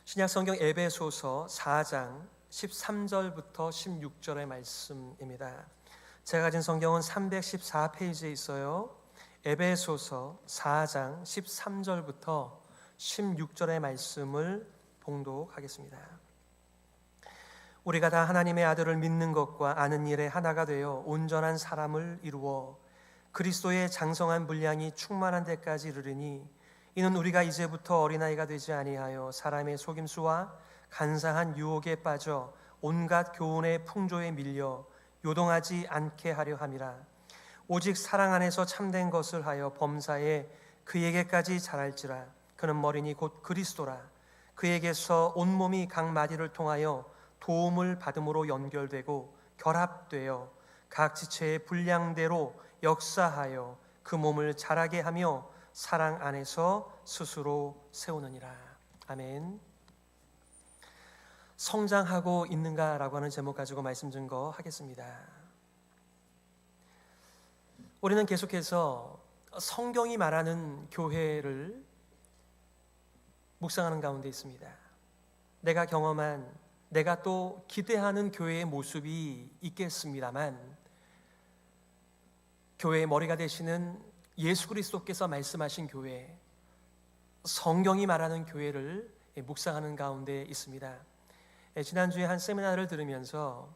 신약성경 에베소서 4장 13절부터 16절의 말씀입니다. 제가 가진 성경은 314페이지에 있어요. 에베소서 4장 13절부터 16절의 말씀을 봉독하겠습니다. 우리가 다 하나님의 아들을 믿는 것과 아는 일에 하나가 되어 온전한 사람을 이루어 그리스도의 장성한 분량이 충만한 데까지 이르리니 이는 우리가 이제부터 어린아이가 되지 아니하여 사람의 속임수와 간사한 유혹에 빠져 온갖 교훈의 풍조에 밀려 요동하지 않게 하려 함이라. 오직 사랑 안에서 참된 것을 하여 범사에 그에게까지 자랄지라. 그는 머리니 곧 그리스도라. 그에게서 온몸이 각 마디를 통하여 도움을 받음으로 연결되고 결합되어 각 지체의 분량대로 역사하여 그 몸을 자라게 하며 사랑 안에서 스스로 세우느니라. 아멘. 성장하고 있는가라고 하는 제목 가지고 말씀 증거하겠습니다. 우리는 계속해서 성경이 말하는 교회를 묵상하는 가운데 있습니다. 내가 경험한, 내가 또 기대하는 교회의 모습이 있겠습니다만, 교회의 머리가 되시는 예수 그리스도께서 말씀하신 교회, 성경이 말하는 교회를 묵상하는 가운데 있습니다. 지난주에 한 세미나를 들으면서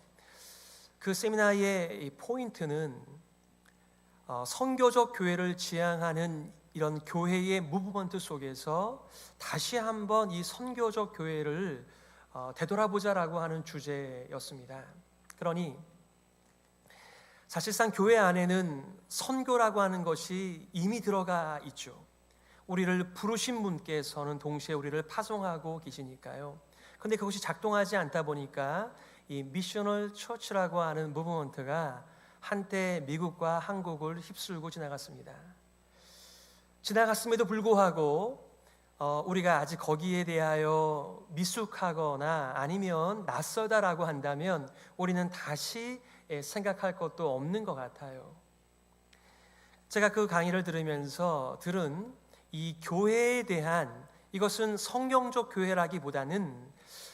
그 세미나의 포인트는 선교적 교회를 지향하는 이런 교회의 무브먼트 속에서 다시 한번 이 선교적 교회를 되돌아보자라고 하는 주제였습니다. 그러니 사실상 교회 안에는 선교라고 하는 것이 이미 들어가 있죠. 우리를 부르신 분께서는 동시에 우리를 파송하고 계시니까요. 그런데 그것이 작동하지 않다 보니까 이 미셔널 처치라고 하는 무브먼트가 한때 미국과 한국을 휩쓸고 지나갔습니다. 지나갔음에도 불구하고 우리가 아직 거기에 대하여 미숙하거나 아니면 낯설다라고 한다면 우리는 다시 생각할 것도 없는 것 같아요. 제가 그 강의를 들으면서 들은 이 교회에 대한, 이것은 성경적 교회라기보다는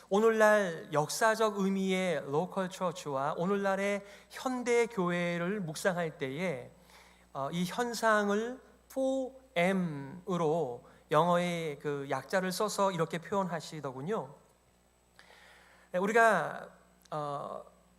오늘날 역사적 의미의 로컬 처치와 오늘날의 현대 교회를 묵상할 때에 이 현상을 4M으로 영어의 그 약자를 써서 이렇게 표현하시더군요. 우리가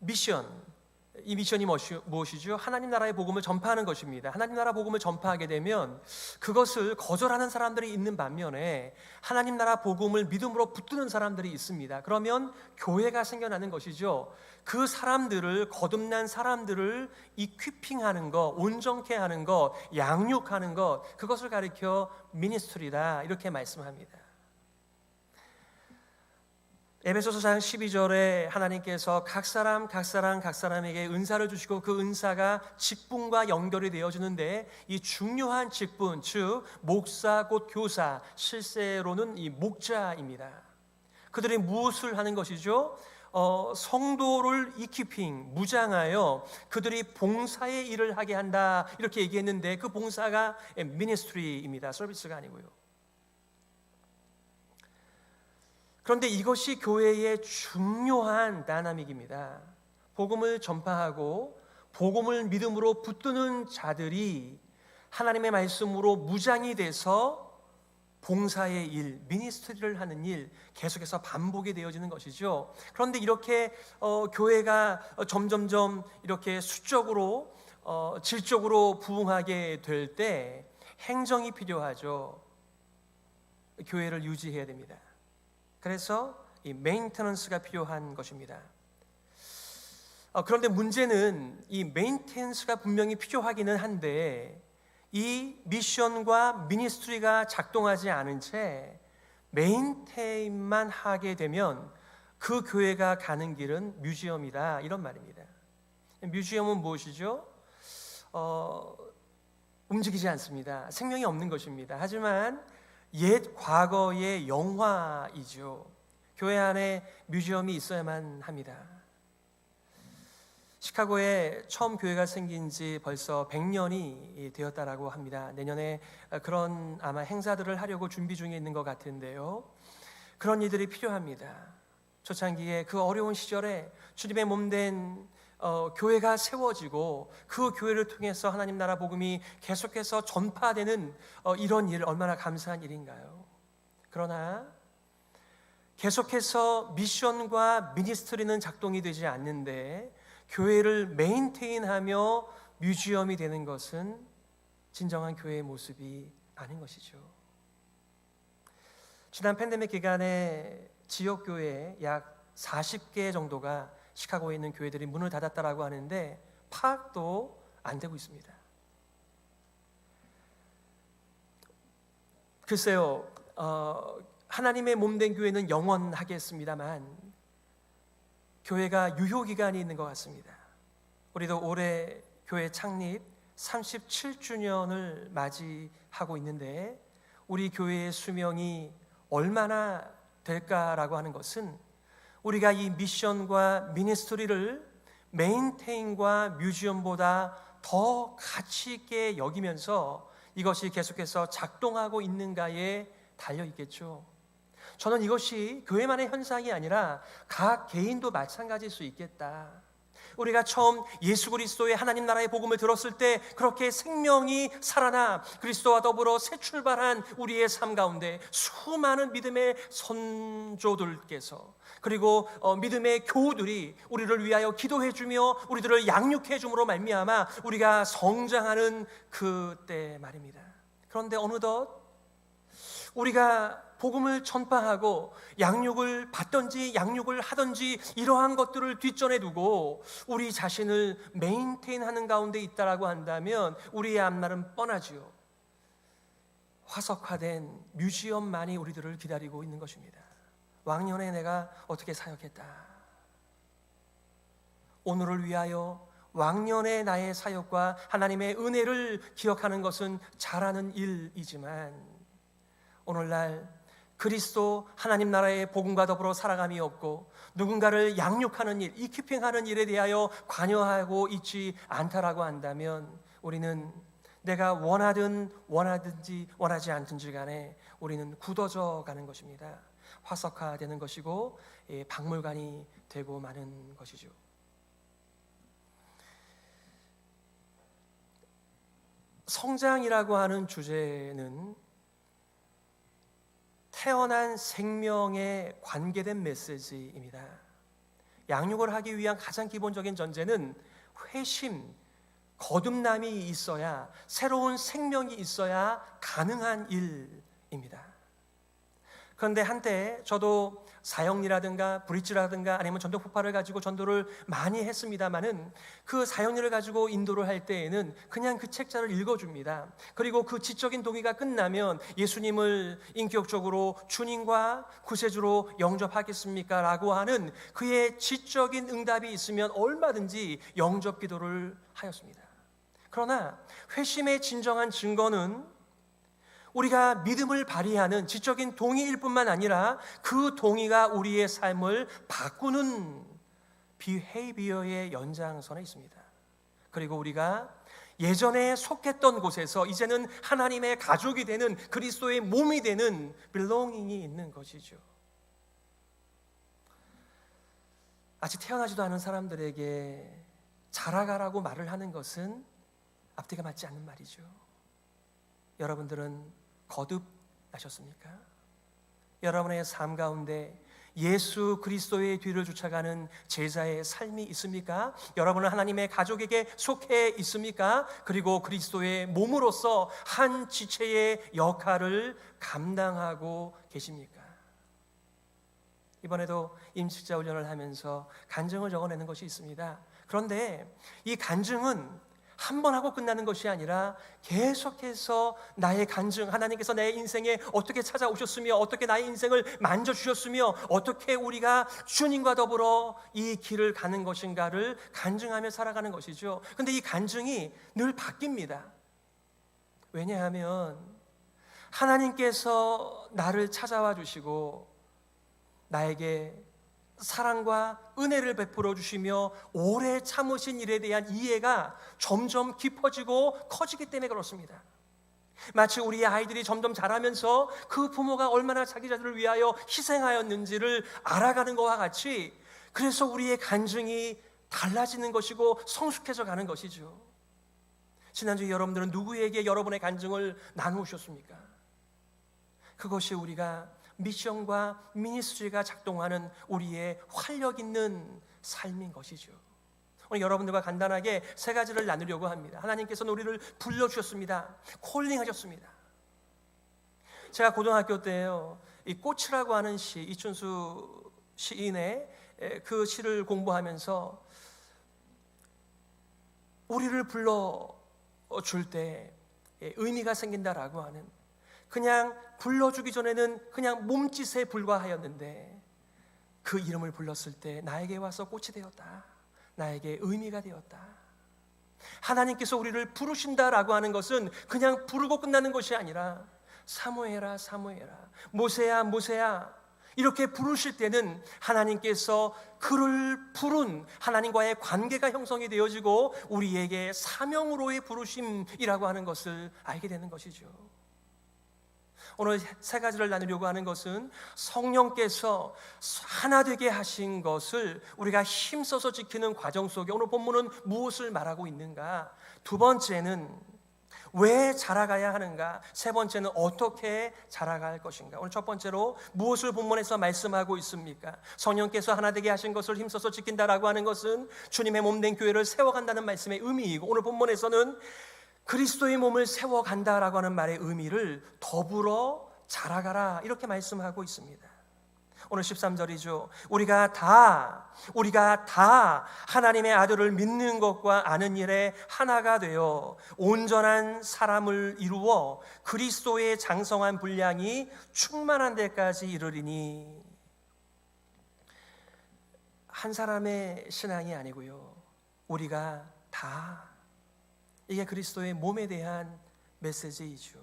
미션, 이 미션이 무엇이죠? 하나님 나라의 복음을 전파하는 것입니다. 하나님 나라 복음을 전파하게 되면 그것을 거절하는 사람들이 있는 반면에 하나님 나라 복음을 믿음으로 붙드는 사람들이 있습니다. 그러면 교회가 생겨나는 것이죠. 그 사람들을, 거듭난 사람들을 이퀴핑하는 것, 온전케 하는 것, 양육하는 것, 그것을 가리켜 미니스트리다 이렇게 말씀합니다. 에베소서 4장 12절에 하나님께서 각 사람에게 은사를 주시고 그 은사가 직분과 연결이 되어지는데 이 중요한 직분, 즉 목사 곧 교사, 실제로는 이 목자입니다. 그들이 무엇을 하는 것이죠? 성도를 이퀴핑, 무장하여 그들이 봉사의 일을 하게 한다 이렇게 얘기했는데 그 봉사가 미니스트리입니다. 서비스가 아니고요. 그런데 이것이 교회의 중요한 다이나믹입니다. 복음을 전파하고 복음을 믿음으로 붙드는 자들이 하나님의 말씀으로 무장이 돼서 봉사의 일, 미니스트리를 하는 일 계속해서 반복이 되어지는 것이죠. 그런데 이렇게 교회가 점점점 이렇게 수적으로 질적으로 부흥하게 될 때 행정이 필요하죠. 교회를 유지해야 됩니다. 그래서 이 메인테넌스가 필요한 것입니다. 그런데 문제는 이 메인테넌스가 분명히 필요하기는 한데 이 미션과 미니스트리가 작동하지 않은 채 메인테인만 하게 되면 그 교회가 가는 길은 뮤지엄이다 이런 말입니다. 뮤지엄은 무엇이죠? 움직이지 않습니다. 생명이 없는 것입니다. 하지만 옛 과거의 영화이죠. 교회 안에 뮤지엄이 있어야만 합니다. 시카고에 처음 교회가 생긴 지 벌써 100년이 되었다라고 합니다. 내년에 그런 아마 행사들을 하려고 준비 중에 있는 것 같은데요. 그런 이들이 필요합니다. 초창기에 그 어려운 시절에 주님의 몸된 교회가 세워지고 그 교회를 통해서 하나님 나라 복음이 계속해서 전파되는 이런 일, 얼마나 감사한 일인가요? 그러나 계속해서 미션과 미니스트리는 작동이 되지 않는데 교회를 메인테인하며 뮤지엄이 되는 것은 진정한 교회의 모습이 아닌 것이죠. 지난 팬데믹 기간에 지역교회 약 40개 정도가 시카고에 있는 교회들이 문을 닫았다라고 하는데 파악도 안 되고 있습니다. 글쎄요, 하나님의 몸된 교회는 영원하겠습니다만 교회가 유효기간이 있는 것 같습니다. 우리도 올해 교회 창립 37주년을 맞이하고 있는데 우리 교회의 수명이 얼마나 될까라고 하는 것은 우리가 이 미션과 미니스트리를 메인테인과 뮤지엄보다 더 가치 있게 여기면서 이것이 계속해서 작동하고 있는가에 달려 있겠죠. 저는 이것이 교회만의 현상이 아니라 각 개인도 마찬가지일 수 있겠다. 우리가 처음 예수 그리스도의 하나님 나라의 복음을 들었을 때 그렇게 생명이 살아나 그리스도와 더불어 새 출발한 우리의 삶 가운데 수많은 믿음의 선조들께서 그리고 믿음의 교우들이 우리를 위하여 기도해주며 우리들을 양육해줌으로 말미암아 우리가 성장하는 그때 말입니다. 그런데 어느덧 우리가 복음을 전파하고 양육을 받든지 양육을 하든지 이러한 것들을 뒷전에 두고 우리 자신을 메인테인하는 가운데 있다라고 한다면 우리의 앞날은 뻔하지요. 화석화된 뮤지엄만이 우리들을 기다리고 있는 것입니다. 왕년에 내가 어떻게 사역했다. 오늘을 위하여 왕년의 나의 사역과 하나님의 은혜를 기억하는 것은 잘하는 일이지만 오늘날 그리스도 하나님 나라의 복음과 더불어 살아감이 없고 누군가를 양육하는 일, 이키핑하는 일에 대하여 관여하고 있지 않다라고 한다면 우리는 내가 원하든지 원하지 않든지 간에 우리는 굳어져 가는 것입니다. 화석화되는 것이고 박물관이 되고 마는 것이죠. 성장이라고 하는 주제는 태어난 생명에 관계된 메시지입니다. 양육을 하기 위한 가장 기본적인 전제는 회심, 거듭남이 있어야, 새로운 생명이 있어야 가능한 일입니다. 그런데 한때 저도 사형리라든가 브릿지라든가 아니면 전도 폭발을 가지고 전도를 많이 했습니다마는 그 사형리를 가지고 인도를 할 때에는 그냥 그 책자를 읽어줍니다. 그리고 그 지적인 동의가 끝나면 예수님을 인격적으로 주님과 구세주로 영접하겠습니까? 라고 하는 그의 지적인 응답이 있으면 얼마든지 영접 기도를 하였습니다. 그러나 회심의 진정한 증거는 우리가 믿음을 발휘하는 지적인 동의일 뿐만 아니라 그 동의가 우리의 삶을 바꾸는 비헤이비어의 연장선에 있습니다. 그리고 우리가 예전에 속했던 곳에서 이제는 하나님의 가족이 되는 그리스도의 몸이 되는 belonging이 있는 것이죠. 아직 태어나지도 않은 사람들에게 자라가라고 말을 하는 것은 앞뒤가 맞지 않는 말이죠. 여러분들은 거듭나셨습니까? 여러분의 삶 가운데 예수 그리스도의 뒤를 쫓아가는 제자의 삶이 있습니까? 여러분은 하나님의 가족에게 속해 있습니까? 그리고 그리스도의 몸으로서 한 지체의 역할을 감당하고 계십니까? 이번에도 임직자 훈련을 하면서 간증을 적어내는 것이 있습니다. 그런데 이 간증은 한 번 하고 끝나는 것이 아니라 계속해서 나의 간증, 하나님께서 내 인생에 어떻게 찾아오셨으며 어떻게 나의 인생을 만져주셨으며 어떻게 우리가 주님과 더불어 이 길을 가는 것인가를 간증하며 살아가는 것이죠. 그런데 이 간증이 늘 바뀝니다. 왜냐하면 하나님께서 나를 찾아와 주시고 나에게 사랑과 은혜를 베풀어 주시며 오래 참으신 일에 대한 이해가 점점 깊어지고 커지기 때문에 그렇습니다. 마치 우리 아이들이 점점 자라면서 그 부모가 얼마나 자기 자들을 위하여 희생하였는지를 알아가는 것과 같이, 그래서 우리의 간증이 달라지는 것이고 성숙해져 가는 것이죠. 지난주에 여러분들은 누구에게 여러분의 간증을 나누셨습니까? 그것이 우리가 미션과 미니스트리가 작동하는 우리의 활력 있는 삶인 것이죠. 오늘 여러분들과 간단하게 세 가지를 나누려고 합니다. 하나님께서는 우리를 불러주셨습니다. 콜링하셨습니다. 제가 고등학교 때요, 이 꽃이라고 하는 시, 이춘수 시인의 그 시를 공부하면서 우리를 불러줄 때 의미가 생긴다라고 하는, 그냥 불러주기 전에는 그냥 몸짓에 불과하였는데 그 이름을 불렀을 때 나에게 와서 꽃이 되었다, 나에게 의미가 되었다. 하나님께서 우리를 부르신다라고 하는 것은 그냥 부르고 끝나는 것이 아니라 사무엘아 사무엘아, 모세야 모세야 이렇게 부르실 때는 하나님께서 그를 부른 하나님과의 관계가 형성이 되어지고 우리에게 사명으로의 부르심이라고 하는 것을 알게 되는 것이죠. 오늘 세 가지를 나누려고 하는 것은 성령께서 하나 되게 하신 것을 우리가 힘써서 지키는 과정 속에 오늘 본문은 무엇을 말하고 있는가? 두 번째는 왜 자라가야 하는가? 세 번째는 어떻게 자라갈 것인가? 오늘 첫 번째로 무엇을 본문에서 말씀하고 있습니까? 성령께서 하나 되게 하신 것을 힘써서 지킨다라고 하는 것은 주님의 몸된 교회를 세워간다는 말씀의 의미이고, 오늘 본문에서는 그리스도의 몸을 세워간다라고 하는 말의 의미를 더불어 자라가라 이렇게 말씀하고 있습니다. 오늘 13절이죠. 우리가 다 하나님의 아들을 믿는 것과 아는 일에 하나가 되어 온전한 사람을 이루어 그리스도의 장성한 분량이 충만한 데까지 이르리니. 한 사람의 신앙이 아니고요, 우리가 다, 이게 그리스도의 몸에 대한 메시지이죠.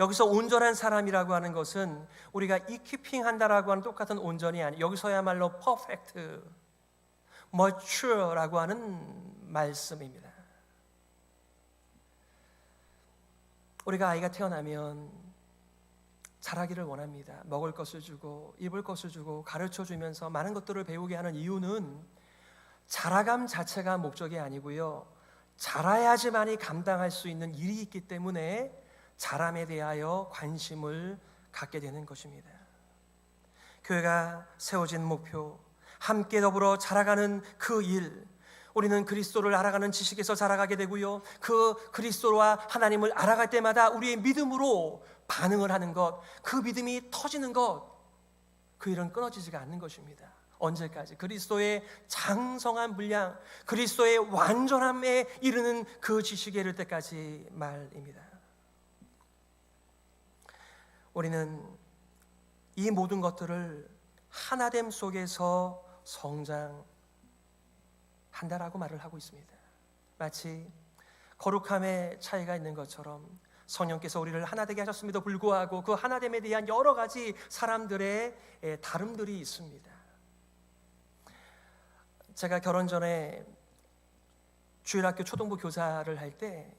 여기서 온전한 사람이라고 하는 것은 우리가 이퀴핑 한다라고 하는 똑같은 온전이 아니, 여기서야말로 퍼펙트, mature라고 하는 말씀입니다. 우리가 아이가 태어나면 자라기를 원합니다. 먹을 것을 주고 입을 것을 주고 가르쳐 주면서 많은 것들을 배우게 하는 이유는 자라감 자체가 목적이 아니고요, 자라야지만이 감당할 수 있는 일이 있기 때문에 자람에 대하여 관심을 갖게 되는 것입니다. 교회가 세워진 목표, 함께 더불어 자라가는 그 일, 우리는 그리스도를 알아가는 지식에서 자라가게 되고요, 그 그리스도와 하나님을 알아갈 때마다 우리의 믿음으로 반응을 하는 것, 그 믿음이 터지는 것, 그 일은 끊어지지가 않는 것입니다. 언제까지? 그리스도의 장성한 분량, 그리스도의 완전함에 이르는 그 지식에 이를 때까지 말입니다. 우리는 이 모든 것들을 하나됨 속에서 성장한다라고 말을 하고 있습니다. 마치 거룩함의 차이가 있는 것처럼 성령께서 우리를 하나되게 하셨음에도 불구하고 그 하나됨에 대한 여러 가지 사람들의 다름들이 있습니다. 제가 결혼 전에 주일학교 초등부 교사를 할 때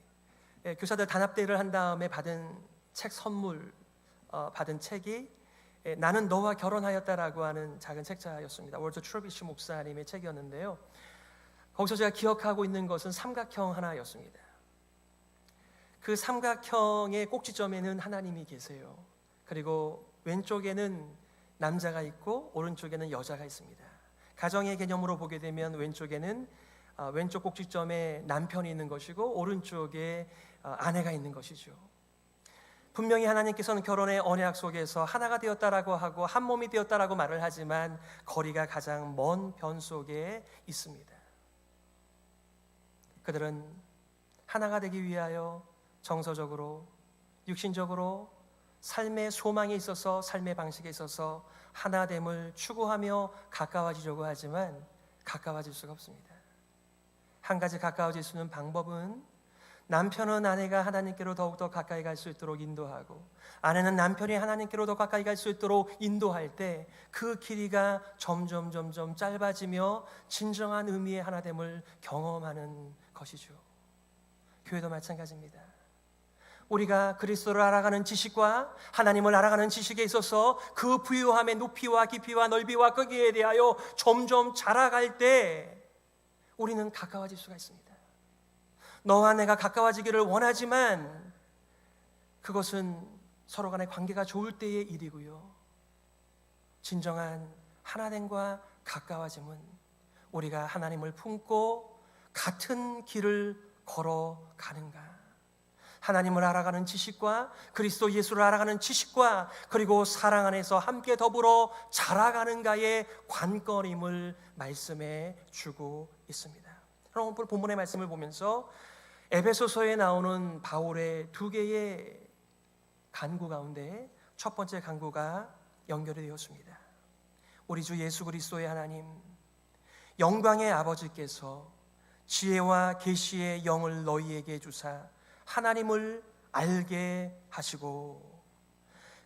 교사들 단합대회를 한 다음에 받은 책 선물, 받은 책이 나는 너와 결혼하였다라고 하는 작은 책자였습니다. 월터 트러비시 목사님의 책이었는데요, 거기서 제가 기억하고 있는 것은 삼각형 하나였습니다. 그 삼각형의 꼭지점에는 하나님이 계세요. 그리고 왼쪽에는 남자가 있고 오른쪽에는 여자가 있습니다. 가정의 개념으로 보게 되면 왼쪽에는 왼쪽 꼭지점에 남편이 있는 것이고 오른쪽에 아내가 있는 것이죠. 분명히 하나님께서는 결혼의 언약 속에서 하나가 되었다라고 하고 한 몸이 되었다라고 말을 하지만 거리가 가장 먼 변 속에 있습니다. 그들은 하나가 되기 위하여 정서적으로, 육신적으로, 삶의 소망에 있어서, 삶의 방식에 있어서 하나됨을 추구하며 가까워지려고 하지만 가까워질 수가 없습니다. 한 가지 가까워질 수 있는 방법은 남편은 아내가 하나님께로 더욱더 가까이 갈 수 있도록 인도하고, 아내는 남편이 하나님께로 더 가까이 갈 수 있도록 인도할 때 그 길이가 점점 짧아지며 진정한 의미의 하나됨을 경험하는 것이죠. 교회도 마찬가지입니다. 우리가 그리스도를 알아가는 지식과 하나님을 알아가는 지식에 있어서 그 부유함의 높이와 깊이와 넓이와 크기에 대하여 점점 자라갈 때 우리는 가까워질 수가 있습니다. 너와 내가 가까워지기를 원하지만 그것은 서로 간의 관계가 좋을 때의 일이고요. 진정한 하나됨과 가까워짐은 우리가 하나님을 품고 같은 길을 걸어가는가, 하나님을 알아가는 지식과 그리스도 예수를 알아가는 지식과 그리고 사랑 안에서 함께 더불어 자라가는가의 관건임을 말씀해 주고 있습니다. 여러분, 본문의 말씀을 보면서 에베소서에 나오는 바울의 두 개의 간구 가운데 첫 번째 간구가 연결이 되었습니다. 우리 주 예수 그리스도의 하나님, 영광의 아버지께서 지혜와 계시의 영을 너희에게 주사 하나님을 알게 하시고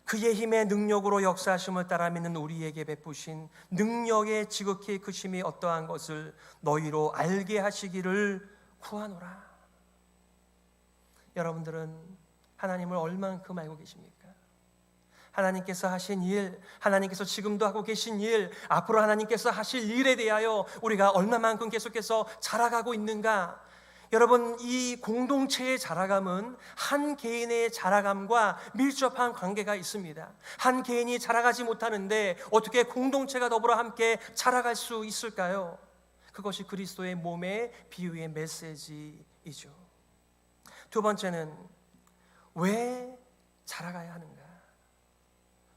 그의 힘의 능력으로 역사하심을 따라 믿는 우리에게 베푸신 능력의 지극히 크심이 어떠한 것을 너희로 알게 하시기를 구하노라. 여러분들은 하나님을 얼만큼 알고 계십니까? 하나님께서 하신 일, 하나님께서 지금도 하고 계신 일, 앞으로 하나님께서 하실 일에 대하여 우리가 얼마만큼 계속해서 자라가고 있는가? 여러분, 이 공동체의 자라감은 한 개인의 자라감과 밀접한 관계가 있습니다. 한 개인이 자라가지 못하는데 어떻게 공동체가 더불어 함께 자라갈 수 있을까요? 그것이 그리스도의 몸의 비유의 메시지이죠. 두 번째는 왜 자라가야 하는가?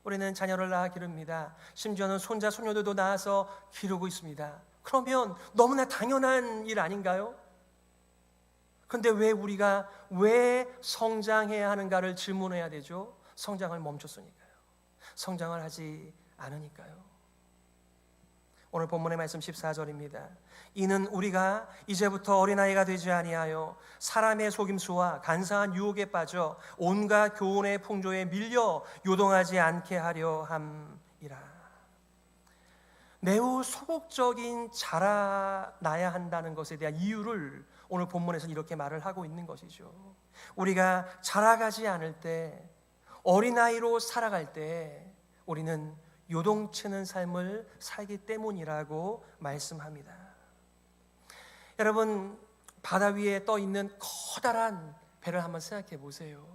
우리는 자녀를 낳아 기릅니다. 심지어는 손자, 손녀들도 낳아서 기르고 있습니다. 그러면 너무나 당연한 일 아닌가요? 그런데 왜 우리가 왜 성장해야 하는가를 질문해야 되죠? 성장을 멈췄으니까요. 성장을 하지 않으니까요. 오늘 본문의 말씀 14절입니다. 이는 우리가 이제부터 어린아이가 되지 아니하여 사람의 속임수와 간사한 유혹에 빠져 온갖 교훈의 풍조에 밀려 요동하지 않게 하려 함이라. 매우 소극적인 자라나야 한다는 것에 대한 이유를 오늘 본문에서는 이렇게 말을 하고 있는 것이죠. 우리가 자라가지 않을 때, 어린아이로 살아갈 때 우리는 요동치는 삶을 살기 때문이라고 말씀합니다. 여러분, 바다 위에 떠 있는 커다란 배를 한번 생각해 보세요.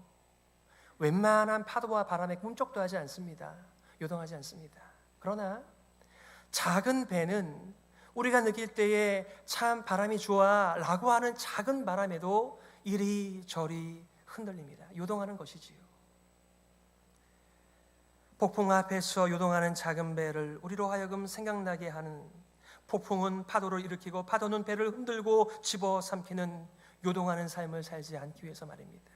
웬만한 파도와 바람에 꿈쩍도 하지 않습니다. 요동하지 않습니다. 그러나 작은 배는 우리가 느낄 때에 참 바람이 좋아 라고 하는 작은 바람에도 이리저리 흔들립니다. 요동하는 것이지요. 폭풍 앞에서 요동하는 작은 배를 우리로 하여금 생각나게 하는, 폭풍은 파도를 일으키고 파도는 배를 흔들고 집어삼키는 요동하는 삶을 살지 않기 위해서 말입니다.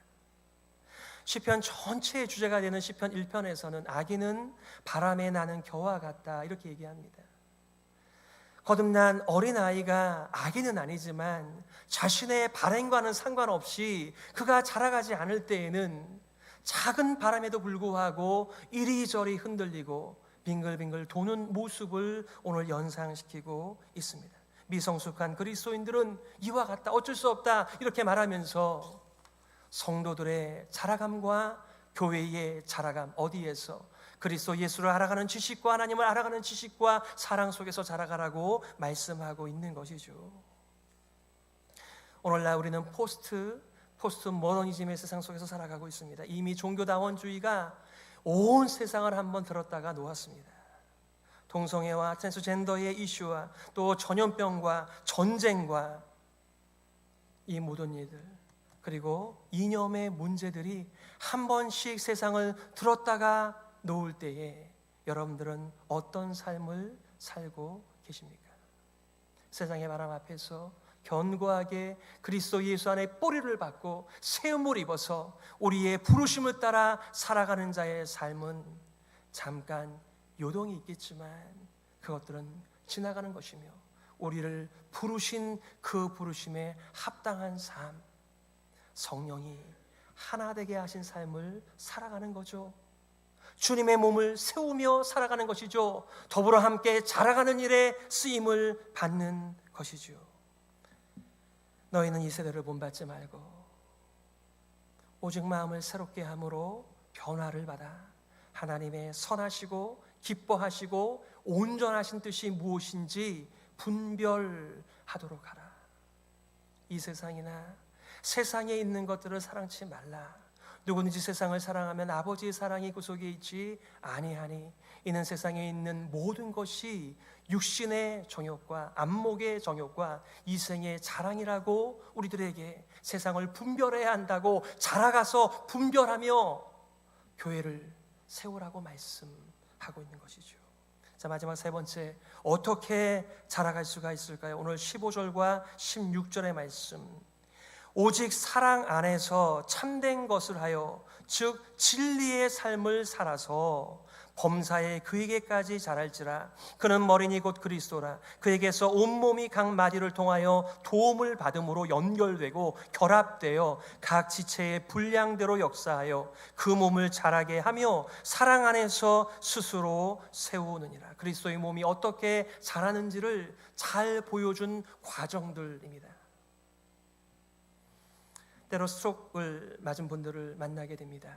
시편 전체의 주제가 되는 시편 1편에서는 아기는 바람에 나는 겨와 같다 이렇게 얘기합니다. 거듭난 어린아이가, 아기는 아니지만 자신의 발행과는 상관없이 그가 자라가지 않을 때에는 작은 바람에도 불구하고 이리저리 흔들리고 빙글빙글 도는 모습을 오늘 연상시키고 있습니다. 미성숙한 그리스도인들은 이와 같다, 어쩔 수 없다 이렇게 말하면서 성도들의 자라감과 교회의 자라감, 어디에서? 그리스도 예수를 알아가는 지식과 하나님을 알아가는 지식과 사랑 속에서 자라가라고 말씀하고 있는 것이죠. 오늘날 우리는 포스트 모더니즘의 세상 속에서 살아가고 있습니다. 이미 종교다원주의가 온 세상을 한번 들었다가 놓았습니다. 동성애와 트랜스젠더의 이슈와 또 전염병과 전쟁과 이 모든 일들, 그리고 이념의 문제들이 한 번씩 세상을 들었다가 놓을 때에 여러분들은 어떤 삶을 살고 계십니까? 세상의 바람 앞에서 견고하게 그리스도 예수 안에 뿌리를 받고 세움을 입어서 우리의 부르심을 따라 살아가는 자의 삶은 잠깐 요동이 있겠지만 그것들은 지나가는 것이며 우리를 부르신 그 부르심에 합당한 삶, 성령이 하나 되게 하신 삶을 살아가는 거죠. 주님의 몸을 세우며 살아가는 것이죠. 더불어 함께 자라가는 일에 쓰임을 받는 것이죠. 너희는 이 세대를 본받지 말고 오직 마음을 새롭게 함으로 변화를 받아 하나님의 선하시고 기뻐하시고 온전하신 뜻이 무엇인지 분별하도록 하라. 이 세상이나 세상에 있는 것들을 사랑치 말라. 누구든지 세상을 사랑하면 아버지의 사랑이 그 속에 있지 아니하니 이는 세상에 있는 모든 것이 육신의 정욕과 안목의 정욕과 이생의 자랑이라고 우리들에게 세상을 분별해야 한다고 자라가서 분별하며 교회를 세우라고 말씀하고 있는 것이죠. 자, 마지막 세 번째, 어떻게 자라갈 수가 있을까요? 오늘 15절과 16절의 말씀, 오직 사랑 안에서 참된 것을 하여 즉 진리의 삶을 살아서 범사에 그에게까지 자랄지라. 그는 머리니 곧 그리스도라. 그에게서 온몸이 각 마디를 통하여 도움을 받음으로 연결되고 결합되어 각 지체의 분량대로 역사하여 그 몸을 자라게 하며 사랑 안에서 스스로 세우느니라. 그리스도의 몸이 어떻게 자라는지를 잘 보여준 과정들입니다. 때로 스트로크를 맞은 분들을 만나게 됩니다.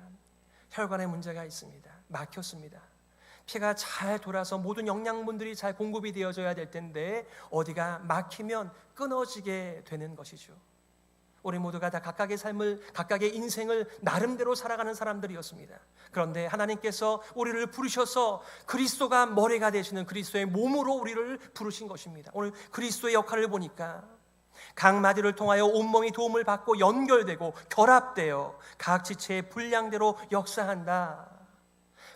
혈관에 문제가 있습니다. 막혔습니다. 피가 잘 돌아서 모든 영양분들이 잘 공급이 되어져야 될 텐데 어디가 막히면 끊어지게 되는 것이죠. 우리 모두가 다 각각의 삶을, 각각의 인생을 나름대로 살아가는 사람들이었습니다. 그런데 하나님께서 우리를 부르셔서 그리스도가 머리가 되시는 그리스도의 몸으로 우리를 부르신 것입니다. 오늘 그리스도의 역할을 보니까 각 마디를 통하여 온몸이 도움을 받고 연결되고 결합되어 각 지체의 분량대로 역사한다.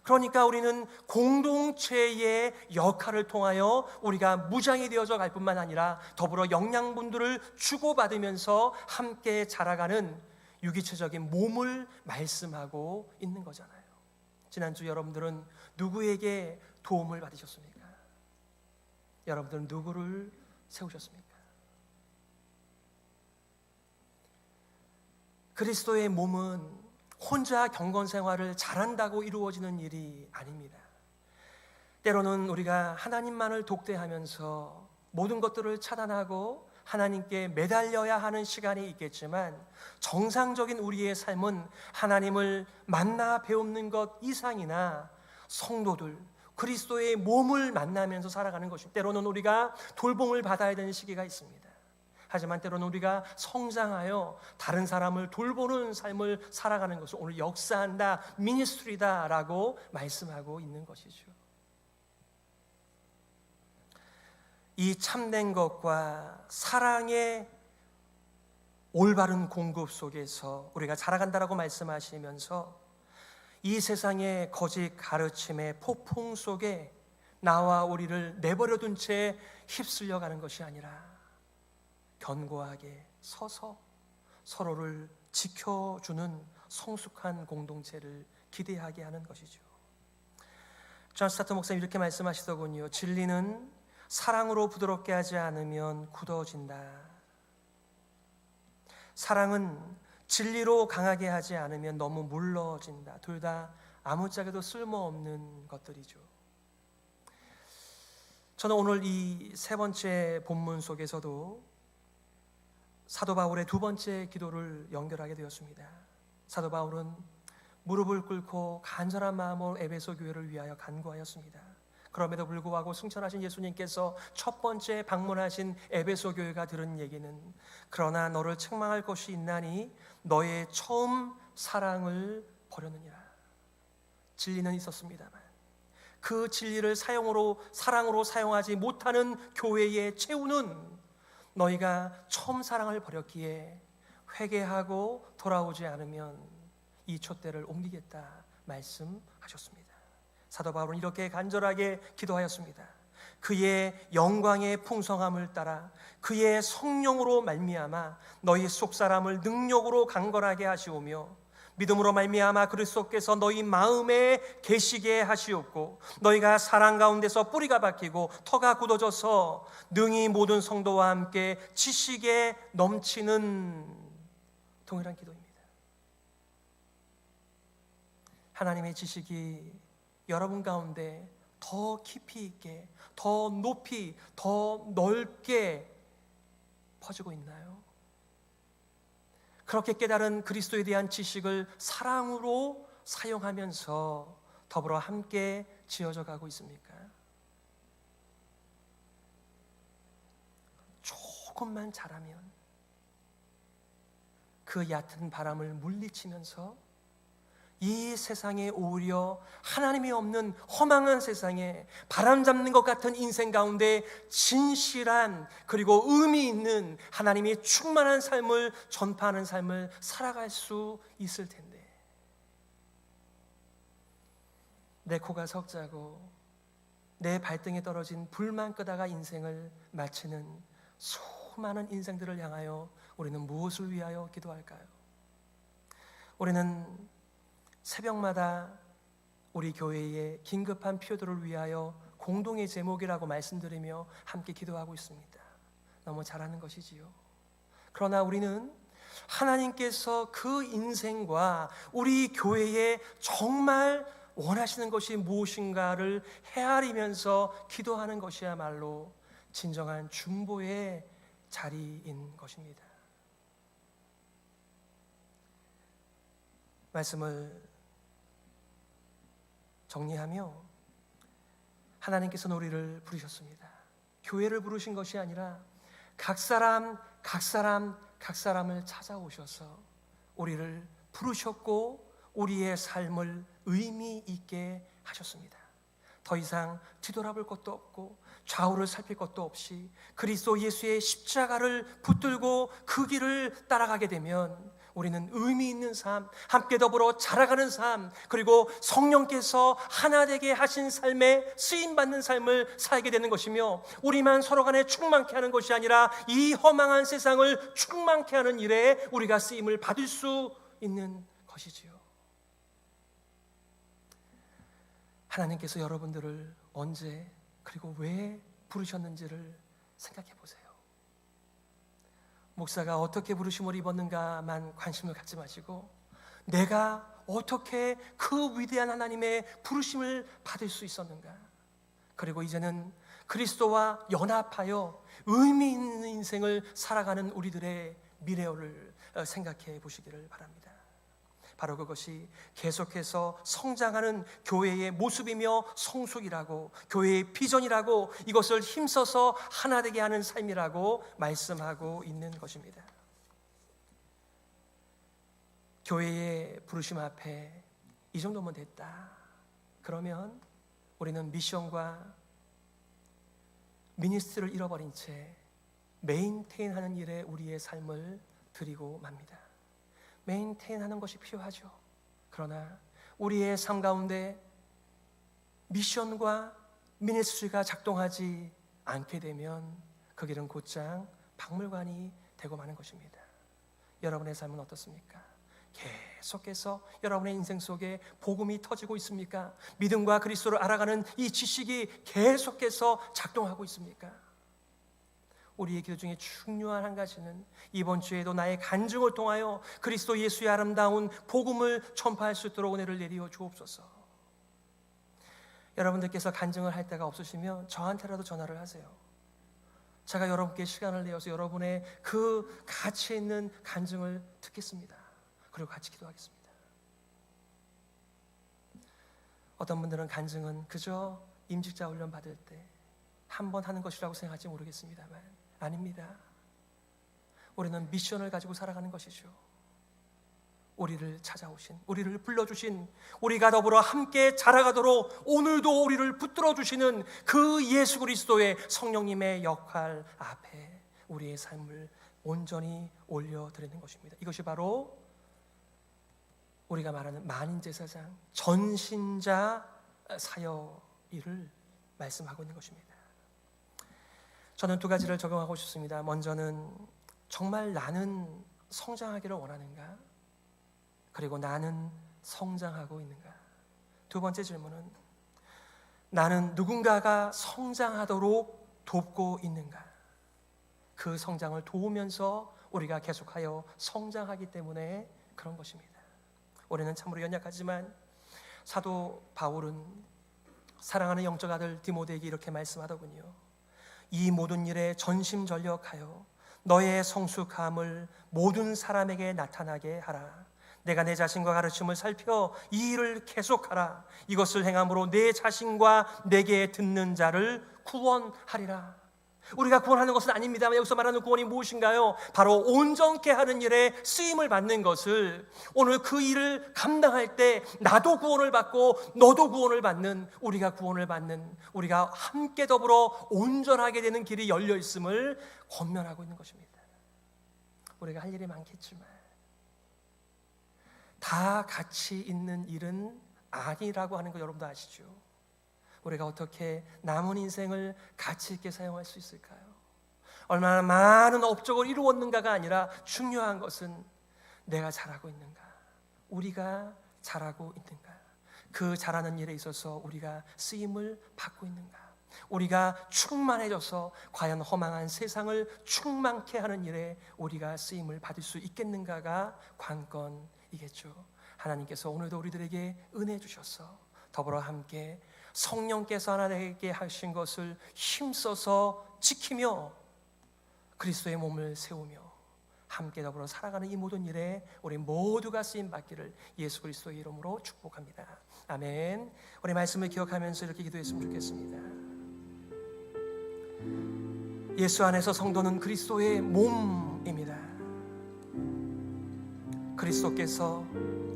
그러니까 우리는 공동체의 역할을 통하여 우리가 무장이 되어져 갈 뿐만 아니라 더불어 영양분들을 주고받으면서 함께 자라가는 유기체적인 몸을 말씀하고 있는 거잖아요. 지난주 여러분들은 누구에게 도움을 받으셨습니까? 여러분들은 누구를 세우셨습니까? 그리스도의 몸은 혼자 경건 생활을 잘한다고 이루어지는 일이 아닙니다. 때로는 우리가 하나님만을 독대하면서 모든 것들을 차단하고 하나님께 매달려야 하는 시간이 있겠지만 정상적인 우리의 삶은 하나님을 만나 배우는 것 이상이나 성도들, 그리스도의 몸을 만나면서 살아가는 것입니다. 때로는 우리가 돌봄을 받아야 되는 시기가 있습니다. 하지만 때로는 우리가 성장하여 다른 사람을 돌보는 삶을 살아가는 것을 오늘 역사한다, 미니스트리다라고 말씀하고 있는 것이죠. 이 참된 것과 사랑의 올바른 공급 속에서 우리가 자라간다라고 말씀하시면서 이 세상의 거짓 가르침의 폭풍 속에 나와 우리를 내버려둔 채 휩쓸려가는 것이 아니라 견고하게 서서 서로를 지켜주는 성숙한 공동체를 기대하게 하는 것이죠. 존 스타트 목사님 이렇게 말씀하시더군요. 진리는 사랑으로 부드럽게 하지 않으면 굳어진다. 사랑은 진리로 강하게 하지 않으면 너무 물러진다. 둘 다 아무짝에도 쓸모없는 것들이죠. 저는 오늘 이 세 번째 본문 속에서도 사도 바울의 두 번째 기도를 연결하게 되었습니다. 사도 바울은 무릎을 꿇고 간절한 마음으로 에베소 교회를 위하여 간구하였습니다. 그럼에도 불구하고 승천하신 예수님께서 첫 번째 방문하신 에베소 교회가 들은 얘기는 그러나 너를 책망할 것이 있나니 너의 처음 사랑을 버렸느니라. 진리는 있었습니다만 그 진리를 사랑으로 사용하지 못하는 교회의 최후는 너희가 처음 사랑을 버렸기에 회개하고 돌아오지 않으면 이 촛대를 옮기겠다 말씀하셨습니다. 사도 바울은 이렇게 간절하게 기도하였습니다. 그의 영광의 풍성함을 따라 그의 성령으로 말미암아 너희 속사람을 능력으로 강건하게 하시오며 믿음으로 말미암아 그리스도께서 너희 마음에 계시게 하시옵고 너희가 사랑 가운데서 뿌리가 박히고 터가 굳어져서 능히 모든 성도와 함께 지식에 넘치는 동일한 기도입니다. 하나님의 지식이 여러분 가운데 더 깊이 있게, 더 높이, 더 넓게 퍼지고 있나요? 그렇게 깨달은 그리스도에 대한 지식을 사랑으로 사용하면서 더불어 함께 지어져 가고 있습니까? 조금만 잘하면 그 얕은 바람을 물리치면서 이 세상에 오히려 하나님이 없는 허망한 세상에 바람 잡는 것 같은 인생 가운데 진실한 그리고 의미 있는 하나님이 충만한 삶을 전파하는 삶을 살아갈 수 있을 텐데, 내 코가 석자고 내 발등에 떨어진 불만 끄다가 인생을 마치는 수많은 인생들을 향하여 우리는 무엇을 위하여 기도할까요? 우리는 새벽마다 우리 교회의 긴급한 필요들을 위하여 공동의 제목이라고 말씀드리며 함께 기도하고 있습니다. 너무 잘하는 것이지요. 그러나 우리는 하나님께서 그 인생과 우리 교회에 정말 원하시는 것이 무엇인가를 헤아리면서 기도하는 것이야말로 진정한 중보의 자리인 것입니다. 말씀을 정리하며, 하나님께서는 우리를 부르셨습니다. 교회를 부르신 것이 아니라 각 사람을 찾아오셔서 우리를 부르셨고 우리의 삶을 의미 있게 하셨습니다. 더 이상 뒤돌아볼 것도 없고 좌우를 살필 것도 없이 그리스도 예수의 십자가를 붙들고 그 길을 따라가게 되면 우리는 의미 있는 삶, 함께 더불어 자라가는 삶, 그리고 성령께서 하나 되게 하신 삶에 쓰임받는 삶을 살게 되는 것이며, 우리만 서로 간에 충만케 하는 것이 아니라 이 허망한 세상을 충만케 하는 일에 우리가 쓰임을 받을 수 있는 것이지요. 하나님께서 여러분들을 언제 그리고 왜 부르셨는지를 생각해 보세요. 목사가 어떻게 부르심을 입었는가만 관심을 갖지 마시고, 내가 어떻게 그 위대한 하나님의 부르심을 받을 수 있었는가, 그리고 이제는 그리스도와 연합하여 의미 있는 인생을 살아가는 우리들의 미래를 생각해 보시기를 바랍니다. 바로 그것이 계속해서 성장하는 교회의 모습이며 성숙이라고, 교회의 비전이라고, 이것을 힘써서 하나 되게 하는 삶이라고 말씀하고 있는 것입니다. 교회의 부르심 앞에 이 정도면 됐다, 그러면 우리는 미션과 미니스트를 잃어버린 채 메인테인하는 일에 우리의 삶을 드리고 맙니다. 메인테인하는 것이 필요하죠. 그러나 우리의 삶 가운데 미션과 미니스트리가 작동하지 않게 되면 그 길은 곧장 박물관이 되고 마는 것입니다. 여러분의 삶은 어떻습니까? 계속해서 여러분의 인생 속에 복음이 터지고 있습니까? 믿음과 그리스도를 알아가는 이 지식이 계속해서 작동하고 있습니까? 우리의 기도 중에 중요한 한 가지는 이번 주에도 나의 간증을 통하여 그리스도 예수의 아름다운 복음을 전파할 수 있도록 은혜를 내리어 주옵소서. 여러분들께서 간증을 할 데가 없으시면 저한테라도 전화를 하세요. 제가 여러분께 시간을 내어서 여러분의 그 가치 있는 간증을 듣겠습니다. 그리고 같이 기도하겠습니다. 어떤 분들은 간증은 그저 임직자 훈련 받을 때 한 번 하는 것이라고 생각할지 모르겠습니다만 아닙니다. 우리는 미션을 가지고 살아가는 것이죠. 우리를 찾아오신, 우리를 불러주신, 우리가 더불어 함께 자라가도록 오늘도 우리를 붙들어주시는 그 예수 그리스도의 성령님의 역할 앞에 우리의 삶을 온전히 올려드리는 것입니다. 이것이 바로 우리가 말하는 만인제사장, 전신자 사역일을 말씀하고 있는 것입니다. 저는 두 가지를 적용하고 싶습니다. 먼저는 정말 나는 성장하기를 원하는가? 그리고 나는 성장하고 있는가? 두 번째 질문은 나는 누군가가 성장하도록 돕고 있는가? 그 성장을 도우면서 우리가 계속하여 성장하기 때문에 그런 것입니다. 우리는 참으로 연약하지만 사도 바울은 사랑하는 영적 아들 디모데에게 이렇게 말씀하더군요. 이 모든 일에 전심전력하여 너의 성숙함을 모든 사람에게 나타나게 하라. 내가 내 자신과 가르침을 살펴 이 일을 계속하라. 이것을 행함으로 내 자신과 내게 듣는 자를 구원하리라. 우리가 구원하는 것은 아닙니다만 여기서 말하는 구원이 무엇인가요? 바로 온전케 하는 일에 쓰임을 받는 것을, 오늘 그 일을 감당할 때 나도 구원을 받고 너도 구원을 받는, 우리가 구원을 받는, 우리가 함께 더불어 온전하게 되는 길이 열려 있음을 권면하고 있는 것입니다. 우리가 할 일이 많겠지만 다 같이 있는 일은 아니라고 하는 거 여러분도 아시죠? 우리가 어떻게 남은 인생을 가치 있게 사용할 수 있을까요? 얼마나 많은 업적을 이루었는가가 아니라 중요한 것은 내가 잘하고 있는가, 우리가 잘하고 있는가, 그 잘하는 일에 있어서 우리가 쓰임을 받고 있는가, 우리가 충만해져서 과연 허망한 세상을 충만케 하는 일에 우리가 쓰임을 받을 수 있겠는가가 관건이겠죠. 하나님께서 오늘도 우리들에게 은혜 주셔서 더불어 함께 성령께서 하나 되게 하신 것을 힘써서 지키며 그리스도의 몸을 세우며 함께 더불어 살아가는 이 모든 일에 우리 모두가 쓰임 받기를 예수 그리스도의 이름으로 축복합니다. 아멘. 우리 말씀을 기억하면서 이렇게 기도했으면 좋겠습니다. 예수 안에서 성도는 그리스도의 몸입니다. 그리스도께서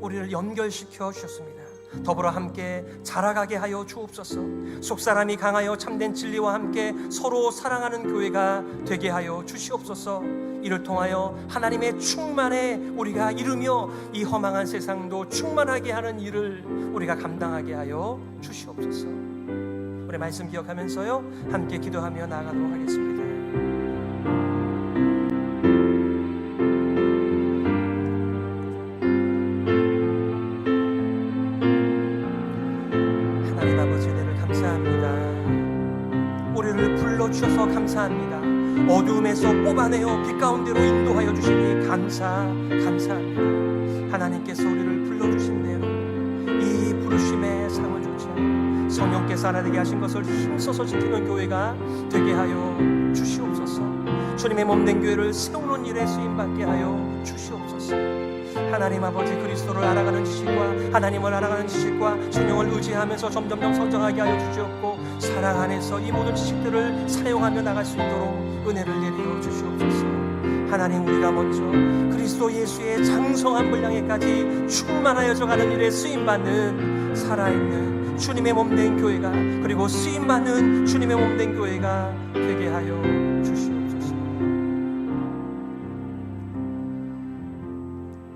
우리를 연결시켜 주셨습니다. 더불어 함께 자라가게 하여 주옵소서. 속사람이 강하여 참된 진리와 함께 서로 사랑하는 교회가 되게 하여 주시옵소서. 이를 통하여 하나님의 충만에 우리가 이루며 이 허망한 세상도 충만하게 하는 일을 우리가 감당하게 하여 주시옵소서. 우리 말씀 기억하면서요 함께 기도하며 나아가도록 하겠습니다. 주셔서 감사합니다. 어두움에서 뽑아내어 빛 가운데로 인도하여 주시니 감사합니다. 하나님께서 우리를 불러주신 대로 이 부르심의 상을 주지 성령께서 하나 되게 하신 것을 힘써서 지키는 교회가 되게 하여 주시옵소서. 주님의 몸된 교회를 세우는 일에 쓰임받게 하여 주시옵소서. 하나님 아버지, 그리스도를 알아가는 지식과 하나님을 알아가는 지식과 성령을 의지하면서 점점 성장하게 하여 주시옵고, 사랑 안에서 이 모든 지식들을 사용하며 나갈 수 있도록 은혜를 내려 주시옵소서. 하나님, 우리가 먼저 그리스도 예수의 장성한 분량에까지 충만하여져 가는 일에 쓰임받는 살아있는 주님의 몸된 교회가, 그리고 쓰임받는 주님의 몸된 교회가 되게 하여 주시옵소서.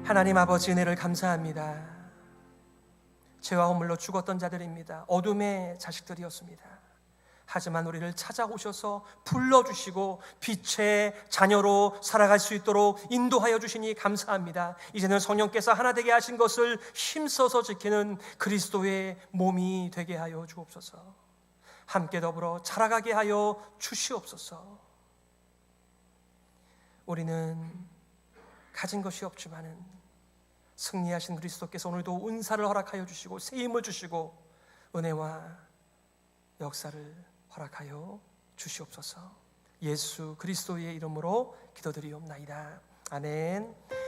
하나님 아버지, 은혜를 감사합니다. 죄와 허물로 죽었던 자들입니다. 어둠의 자식들이었습니다. 하지만 우리를 찾아오셔서 불러주시고 빛의 자녀로 살아갈 수 있도록 인도하여 주시니 감사합니다. 이제는 성령께서 하나 되게 하신 것을 힘써서 지키는 그리스도의 몸이 되게 하여 주옵소서. 함께 더불어 자라가게 하여 주시옵소서. 우리는 가진 것이 없지만은 승리하신 그리스도께서 오늘도 은사를 허락하여 주시고 세임을 주시고 은혜와 역사를 허락하여 주시옵소서. 예수 그리스도의 이름으로 기도드리옵나이다. 아멘.